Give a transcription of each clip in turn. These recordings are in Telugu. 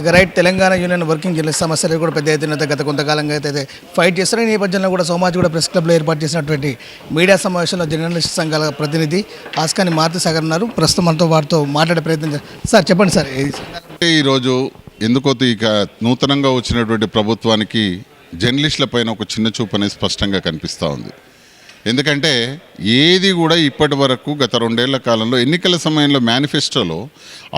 ఇక right Telangana union working journalist సమస్యలు కూడా పెద్ద ఎత్తున గత కొంతకాలంగా అయితే ఫైట్ చేస్తున్న ఈ నేపథ్యంలో కూడా సోమాజిగూడ ప్రెస్ క్లబ్లో ఏర్పాటు చేసినటువంటి మీడియా సమావేశంలో జర్నలిస్ట్ సంఘాల ప్రతినిధి ఆస్కాని మారుతి సాగర్ ఉన్నారు. ప్రస్తుతం మనతో వారితో మాట్లాడే ప్రయత్నం సార్ చెప్పండి సార్. ఈరోజు ఎందుకో ఇక నూతనంగా వచ్చినటువంటి ప్రభుత్వానికి జర్నలిస్టుల పైన ఒక చిన్న చూపు అనేది స్పష్టంగా కనిపిస్తూ ఉంది. ఎందుకంటే ఏది కూడా ఇప్పటి వరకు గత 2 ఏళ్ల కాలంలో ఎన్నికల సమయంలో మేనిఫెస్టోలో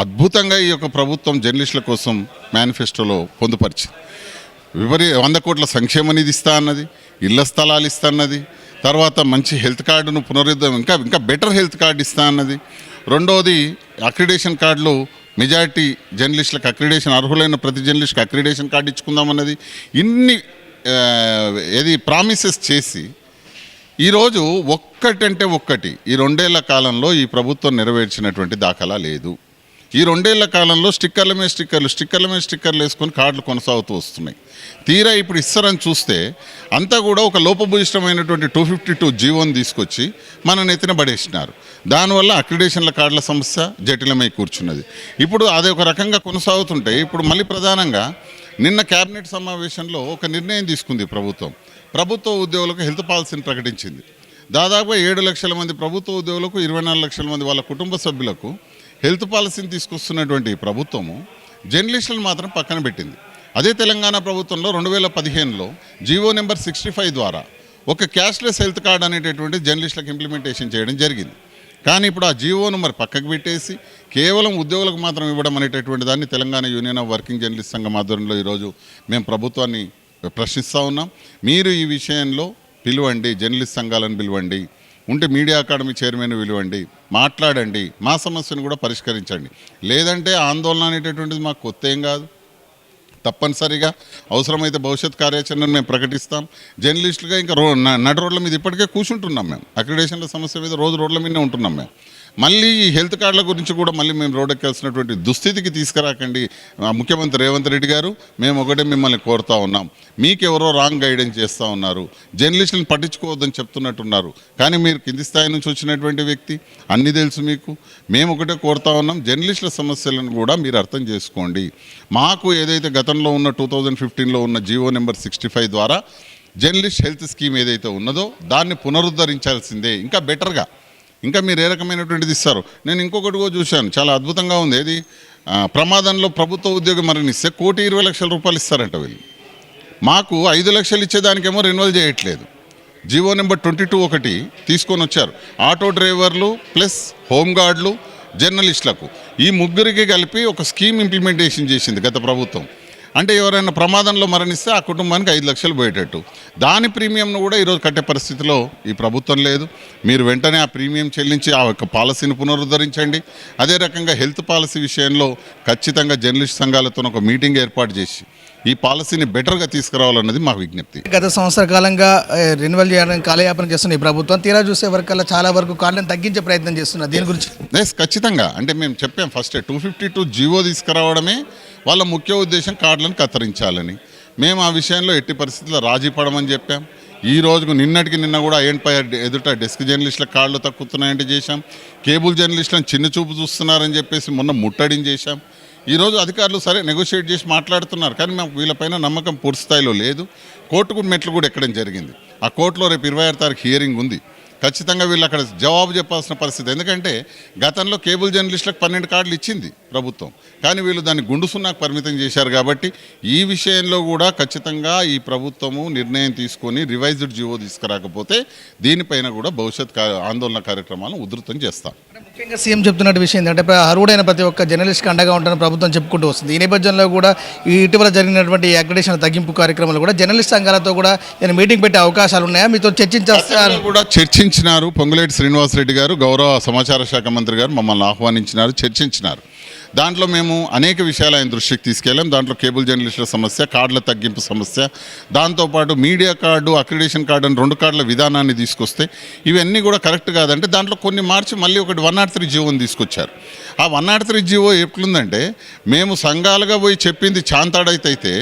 అద్భుతంగా ఈ యొక్క ప్రభుత్వం జర్నలిస్టుల కోసం మేనిఫెస్టోలో పొందుపరిచింది. 100 కోట్ల సంక్షేమ నిధి ఇస్తా అన్నది, ఇళ్ల స్థలాలు ఇస్తా అన్నది, తర్వాత మంచి హెల్త్ కార్డును పునరుద్ధరణ ఇంకా బెటర్ హెల్త్ కార్డు ఇస్తా అన్నది. రెండవది అక్రిడేషన్ కార్డులు మెజారిటీ జర్నలిస్టులకు అక్రిడేషన్ అర్హులైన ప్రతి జర్నలిస్ట్కి అక్రిడేషన్ కార్డు ఇచ్చుకుందామన్నది. ఇన్ని ప్రామిసెస్ చేసి ఈరోజు ఒక్కటంటే ఒక్కటి ఈ 2 ఏళ్ల కాలంలో ఈ ప్రభుత్వం నెరవేర్చినటువంటి దాఖలా లేదు. ఈ 2 ఏళ్ల కాలంలో స్టిక్కర్ల మీద స్టిక్కర్లు వేసుకొని కార్డులు కొనసాగుతూ వస్తున్నాయి. తీరా ఇప్పుడు ఇస్తారని చూస్తే అంతా కూడా ఒక లోపభూయిష్టమైనటువంటి 252 జీవోని తీసుకొచ్చి మన నెత్తిన పడేసినారు. దానివల్ల అక్రిడేషన్ల కార్డుల సమస్య జటిలమై కూర్చున్నది. ఇప్పుడు అదే ఒక రకంగా కొనసాగుతుంటే ఇప్పుడు మళ్ళీ ప్రధానంగా నిన్న కేబినెట్ సమావేశంలో ఒక నిర్ణయం తీసుకుంది ప్రభుత్వ ఉద్యోగులకు హెల్త్ పాలసీని ప్రకటించింది. దాదాపుగా 7 లక్షల మంది ప్రభుత్వ ఉద్యోగులకు 24 లక్షల మంది వాళ్ళ కుటుంబ సభ్యులకు హెల్త్ పాలసీని తీసుకొస్తున్నటువంటి ప్రభుత్వము జర్నలిస్టులను మాత్రం పక్కన పెట్టింది. అదే తెలంగాణ ప్రభుత్వంలో 2015లో జీవో నెంబర్ 65 ద్వారా ఒక క్యాష్లెస్ హెల్త్ కార్డ్ అనేటటువంటి జర్నలిస్టులకు ఇంప్లిమెంటేషన్ చేయడం జరిగింది. కానీ ఇప్పుడు ఆ జీవోను మరి పక్కకు పెట్టేసి కేవలం ఉద్యోగులకు మాత్రం ఇవ్వడం అనేటటువంటి దాన్ని Telangana union of working journalist సంఘం ఆధ్వర్యంలో ఈరోజు మేము ప్రభుత్వాన్ని ప్రశ్నిస్తూ ఉన్నాం. మీరు ఈ విషయంలో పిలువండి, జర్నలిస్ట్ సంఘాలను పిలువండి, ఉంటే మీడియా అకాడమీ చైర్మన్ పిలువండి, మాట్లాడండి, మా సమస్యను కూడా పరిష్కరించండి. లేదంటే ఆందోళన అనేటటువంటిది మాకు కొత్త ఏం కాదు. తప్పనిసరిగా అవసరమైతే భవిష్యత్ కార్యాచరణను మేము ప్రకటిస్తాం. జర్నలిస్టులుగా ఇంకా నడు రోడ్ల మీద ఇప్పటికే కూర్చుంటున్నాం. మేము అక్రిడేషన్ల సమస్య మీద రోజు రోడ్ల మీదనే ఉంటున్నాం. మేము మళ్ళీ ఈ హెల్త్ కార్డుల గురించి కూడా మళ్ళీ మేము రోడ్డెక్కాల్సినటువంటి దుస్థితికి తీసుకురాకండి ముఖ్యమంత్రి రేవంత్ రెడ్డి గారు. మేము ఒకటే మిమ్మల్ని కోరుతూ ఉన్నాం, మీకెవరో రాంగ్ గైడెన్స్ చేస్తూ ఉన్నారు, జర్నలిస్టులను పట్టించుకోవద్దని చెప్తున్నట్టున్నారు. కానీ మీరు కింది స్థాయి నుంచి వచ్చినటువంటి వ్యక్తి, అన్నీ తెలుసు మీకు. మేము ఒకటే కోరుతూ ఉన్నాం, జర్నలిస్టుల సమస్యలను కూడా మీరు అర్థం చేసుకోండి. మాకు ఏదైతే గతంలో ఉన్న 2015లో ఉన్న జీవో నెంబర్ 65 ద్వారా జర్నలిస్ట్ హెల్త్ స్కీమ్ ఏదైతే ఉన్నదో దాన్ని పునరుద్ధరించాల్సిందే, ఇంకా బెటర్గా. ఇంకా మీరు ఏ రకమైనటువంటిది ఇస్తారు. నేను ఇంకొకటి కూడా చూశాను, చాలా అద్భుతంగా ఉంది. ఏది ప్రమాదంలో ప్రభుత్వ ఉద్యోగం మరణిస్తే 1,20,00,000 రూపాయలు ఇస్తారంట వీళ్ళు. మాకు 5 లక్షలు ఇచ్చేదానికేమో రెన్యువల్ చేయట్లేదు. జీవో నెంబర్ 22 ఒకటి తీసుకొని వచ్చారు. ఆటో డ్రైవర్లు ప్లస్ హోంగార్డులు జర్నలిస్టులకు ఈ ముగ్గురికి కలిపి ఒక స్కీమ్ ఇంప్లిమెంటేషన్ చేసింది గత ప్రభుత్వం. అంటే ఎవరైనా ప్రమాదంలో మరణిస్తే ఆ కుటుంబానికి 5 లక్షలు పోయేటట్టు. దాని ప్రీమియంను కూడా ఈరోజు కట్టే పరిస్థితిలో ఈ ప్రభుత్వం లేదు. మీరు వెంటనే ఆ ప్రీమియం చెల్లించి ఆ యొక్క పాలసీని పునరుద్ధరించండి. అదే రకంగా హెల్త్ పాలసీ విషయంలో ఖచ్చితంగా జర్నలిస్ట్ సంఘాలతో ఒక మీటింగ్ ఏర్పాటు చేసి ఈ పాలసీని బెటర్గా తీసుకురావాలన్నది మా విజ్ఞప్తి. గత సంవత్సర కాలంగా రెన్యువల్ చేయడానికి కాలయాపన చేస్తున్న ఈ ప్రభుత్వం తీరా చూసే వరకల్లా చాలా వరకు కార్డులను తగ్గించే ప్రయత్నం చేస్తున్నారు. దీని గురించి ఖచ్చితంగా అంటే మేము చెప్పాం, ఫస్ట్ 252 జీవో తీసుకురావడమే వాళ్ళ ముఖ్య ఉద్దేశం, కార్డులను కత్తిరించాలని. మేము ఆ విషయంలో ఎట్టి పరిస్థితుల్లో రాజీ పడమని చెప్పాం. ఈ రోజుకు నిన్న కూడా ఐఎన్పై ఎదుట డెస్క్ జర్నలిస్టుల కార్డులు తక్కుతున్నాయంటే చేశాం. కేబుల్ జర్నలిస్టులను చిన్న చూపు చూస్తున్నారని చెప్పేసి మొన్న ముట్టడిని చేశాం. ఈరోజు అధికారులు సరే నెగోషియేట్ చేసి మాట్లాడుతున్నారు, కానీ మాకు వీళ్ళపైన నమ్మకం పూర్తి స్థాయిలో లేదు. కోర్టుకు మెట్లు కూడా ఎక్కడం జరిగింది. ఆ కోర్టులో రేపు 26 తారీఖు హియరింగ్ ఉంది. ఖచ్చితంగా వీళ్ళు అక్కడ జవాబు చెప్పాల్సిన పరిస్థితి. ఎందుకంటే గతంలో కేబుల్ జర్నలిస్టులకు 12 కార్డులు ఇచ్చింది ప్రభుత్వం, కానీ వీళ్ళు దాన్ని గుండు సున్నాకు పరిమితం చేశారు. కాబట్టి ఈ విషయంలో కూడా ఖచ్చితంగా ఈ ప్రభుత్వము నిర్ణయం తీసుకొని రివైజ్డ్ జీవో తీసుకురాకపోతే దీనిపైన కూడా భవిష్యత్ ఆందోళన కార్యక్రమాలను ఉధృతం చేస్తాం. ముఖ్యంగా సీఎం చెప్తున్నట్టు విషయం ఏంటంటే అర్హుడైన ప్రతి ఒక్క జర్నలిస్ట్కి అండగా ఉంటానని ప్రభుత్వం చెప్పుకుంటూ వస్తుంది. ఈ నేపథ్యంలో కూడా ఇటీవల జరిగినటువంటి అక్రిడేషన్ తగ్గింపు కార్యక్రమాలు కూడా జర్నలిస్ట్ సంఘాలతో కూడా మీటింగ్ పెట్టే అవకాశాలు ఉన్నాయా? మీతో చర్చించినారు. పొంగులేటి శ్రీనివాసరెడ్డి గారు గౌరవ సమాచార శాఖ మంత్రి గారు మమ్మల్ని ఆహ్వానించినారు, చర్చించినారు. దాంట్లో మేము అనేక విషయాలు ఆయన దృష్టికి తీసుకెళ్ళాం. దాంట్లో కేబుల్ జర్నలిస్టుల సమస్య, కార్డుల తగ్గింపు సమస్య, దాంతోపాటు మీడియా కార్డు, అక్రిడేషన్ కార్డు అని 2 కార్డుల విధానాన్ని తీసుకొస్తే ఇవన్నీ కూడా కరెక్ట్ కాదంటే దాంట్లో కొన్ని మార్చి మళ్ళీ ఒకటి 103 జీవోని తీసుకొచ్చారు. ఆ 103 జీవో ఎట్లుందంటే మేము సంఘాలుగా పోయి చెప్పింది చాంతాడైతే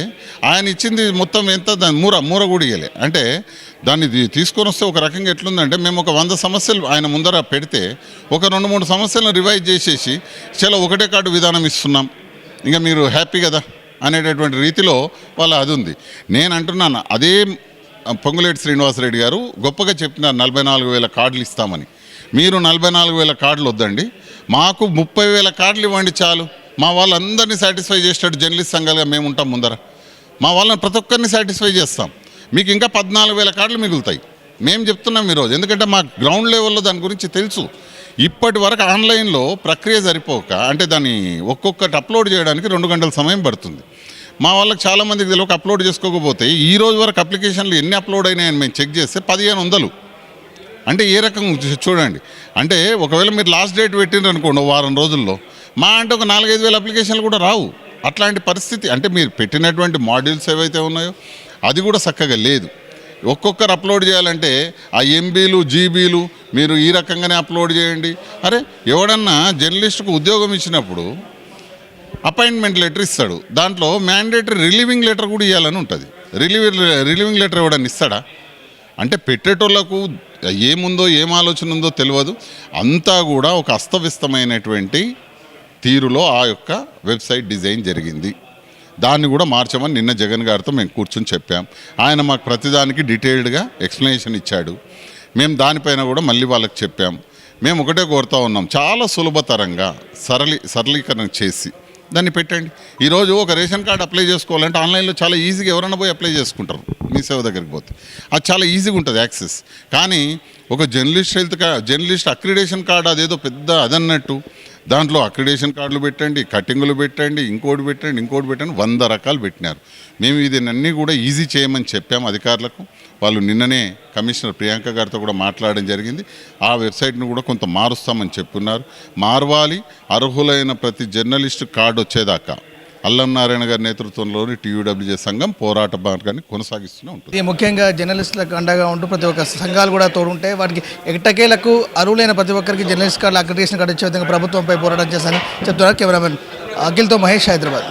ఆయన ఇచ్చింది మొత్తం ఎంత, దాని మూర కూడా ఇయ్యలే. అంటే దాన్ని తీసుకొని వస్తే ఒక రకంగా ఎట్లుందంటే మేము ఒక 100 సమస్యలు ఆయన ముందర పెడితే ఒక 2-3 సమస్యలను రివైజ్ చేసేసి చాలా ఒకటే కార్డు విధానం ఇస్తున్నాం, ఇంకా మీరు హ్యాపీ కదా, అనేటటువంటి రీతిలో వాళ్ళ అది ఉంది. నేను అంటున్నాను, అదే పొంగులేటి శ్రీనివాసరెడ్డి గారు గొప్పగా చెప్పినారు 44,000 కార్డులు ఇస్తామని. మీరు 44,000 కార్డులు వద్దండి, మాకు 30,000 కార్డులు ఇవ్వండి చాలు. మా వాళ్ళందరినీ సాటిస్ఫై చేసేటట్టు జర్నలిస్ట్ సంఘాలుగా మేము ఉంటాం ముందర. మా వాళ్ళని ప్రతి ఒక్కరిని సాటిస్ఫై చేస్తాం. మీకు ఇంకా 14,000 కార్డులు మిగులుతాయి. మేము చెప్తున్నాం ఈరోజు, ఎందుకంటే మా గ్రౌండ్ లెవెల్లో దాని గురించి తెలుసు. ఇప్పటి వరకు ఆన్లైన్లో ప్రక్రియ సరిపోక, అంటే దాన్ని ఒక్కొక్కటి అప్లోడ్ చేయడానికి 2 గంటల సమయం పడుతుంది. మా వాళ్ళకి చాలామందికి తెలియక అప్లోడ్ చేసుకోకపోతే ఈ రోజు వరకు అప్లికేషన్లు ఎన్ని అప్లోడ్ అయినాయని మేము చెక్ చేస్తే 1,500. అంటే ఏ రకంగా చూడండి. అంటే ఒకవేళ మీరు లాస్ట్ డేట్ పెట్టినారు అనుకోండి వారం రోజుల్లో, మా అంటే ఒక 4-5 వేల అప్లికేషన్లు కూడా రావు. అట్లాంటి పరిస్థితి. అంటే మీరు పెట్టినటువంటి మాడ్యూల్స్ ఏవైతే ఉన్నాయో అది కూడా చక్కగా లేదు. ఒక్కొక్కరు అప్లోడ్ చేయాలంటే ఆ ఎంబీలు జీబీలు మీరు ఈ రకంగానే అప్లోడ్ చేయండి. అరే ఎవడన్నా జర్నలిస్టుకు ఉద్యోగం ఇచ్చినప్పుడు అపాయింట్మెంట్ లెటర్ ఇస్తాడు, దాంట్లో మ్యాండేటరీ రిలీవింగ్ లెటర్ కూడా ఇవ్వాలని ఉంటుంది. రిలీవింగ్ లెటర్ ఎవడన్నా ఇస్తాడా? అంటే పెట్టేటోళ్లకు ఏముందో ఏం ఆలోచన ఉందో తెలియదు. అంతా కూడా ఒక అస్తవ్యస్తమైనటువంటి తీరులో ఆ యొక్క వెబ్సైట్ డిజైన్ జరిగింది. దాన్ని కూడా మార్చమని నిన్న జగన్ గారితో మేము కూర్చొని చెప్పాం. ఆయన మాకు ప్రతిదానికి డీటెయిల్డ్గా ఎక్స్ప్లెనేషన్ ఇచ్చాడు. మేము దానిపైన కూడా మళ్ళీ వాళ్ళకి చెప్పాం. మేము ఒకటే కోరుతూ ఉన్నాం, చాలా సులభతరంగా సరళీకరణ చేసి దాన్ని పెట్టండి. ఈరోజు ఒక రేషన్ కార్డు అప్లై చేసుకోవాలంటే ఆన్లైన్లో చాలా ఈజీగా ఎవరైనా పోయి అప్లై చేసుకుంటారు. మీ సేవ దగ్గరికి పోతే అది చాలా ఈజీగా ఉంటుంది యాక్సెస్. కానీ ఒక జర్నలిస్ట్ అక్రిడేషన్ కార్డు అదేదో పెద్ద అదన్నట్టు దాంట్లో అక్రిడేషన్ కార్డులు పెట్టండి, కటింగులు పెట్టండి, ఇంకోటి పెట్టండి 100 రకాలు పెట్టినారు. మేము దీన్ని కూడా ఈజీ చేయమని చెప్పాము అధికారులకు. వాళ్ళు నిన్ననే కమిషనర్ ప్రియాంక గారితో కూడా మాట్లాడడం జరిగింది. ఆ వెబ్సైట్ను కూడా కొంత మారుస్తామని చెప్పున్నారు. మార్వాలి. అర్హులైన ప్రతి జర్నలిస్టు కార్డు వచ్చేదాకా అల్లం నారాయణ గారి నేతృత్వంలోని టీయూడబ్ల్యూజే సంఘం పోరాట మార్గాన్ని కొనసాగిస్తూనే ఉంటుంది. ఇది ముఖ్యంగా జర్నలిస్టులకు అండగా ఉంటూ ప్రతి ఒక్క సంఘాలు కూడా తోడుంటే వాటికి ఎట్టకేలకు అర్హులైన ప్రతి ఒక్కరికి జర్నలిస్ట్ కార్డు అక్రిడేషన్ కార్డు వచ్చే విధంగా ప్రభుత్వంపై పోరాటం చేశారని చెప్తున్నారు. కెమెరామెన్ అఖిల్తో మహేష్, హైదరాబాద్.